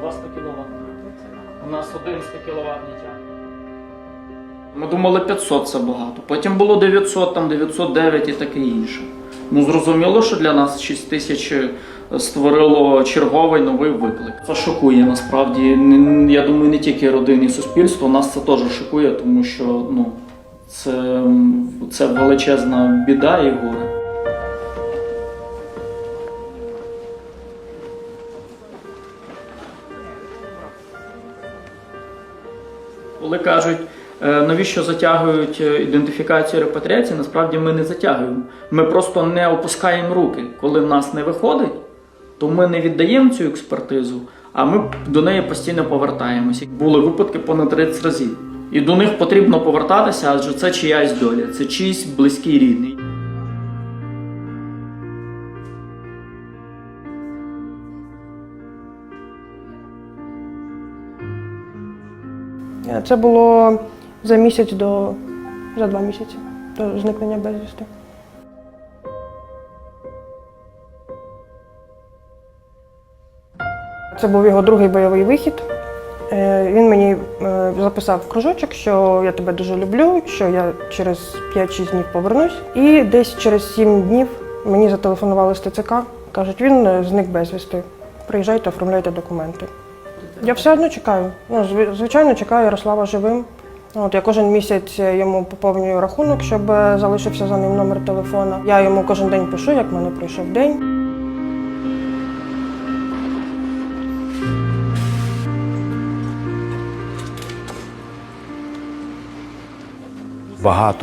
200 кВт. У нас один 100 кВт не тягне. Ми думали 500 це багато. Потім було 900, там 909 і таке інше. Ну зрозуміло, що для нас 6000 створило черговий новий виклик. Це шокує насправді. Я думаю, не тільки родини і суспільство, нас це теж шокує, тому що ну, це величезна біда і горе. Коли кажуть, навіщо затягують ідентифікацію репатріації, насправді ми не затягуємо. Ми просто не опускаємо руки. Коли в нас не виходить, то ми не віддаємо цю експертизу, а ми до неї постійно повертаємося. Були випадки понад 30 разів. І до них потрібно повертатися, адже це чиясь доля, це чийсь близький рідний. Це було за 2 місяці до зникнення безвісти. Це був його другий бойовий вихід. Він мені записав в кружочок, що я тебе дуже люблю, що я через 5-6 днів повернусь. І десь через 7 днів мені зателефонували з ТЦК. Кажуть, він зник безвісти. Приїжджайте, оформляйте документи. Я все одно чекаю. Ну, звичайно, чекаю Ярослава живим. Я кожен місяць йому поповнюю рахунок, щоб залишився за ним номер телефона. Я йому кожен день пишу, як в мене пройшов день.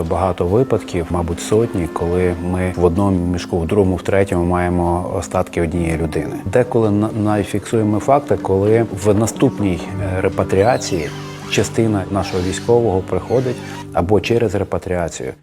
Багато випадків, мабуть, сотні, коли ми в одному мішку, в другому, в третьому маємо остатки однієї людини. Деколи навіть фіксуємо факти, коли в наступній репатріації частина нашого військового приходить або через репатріацію.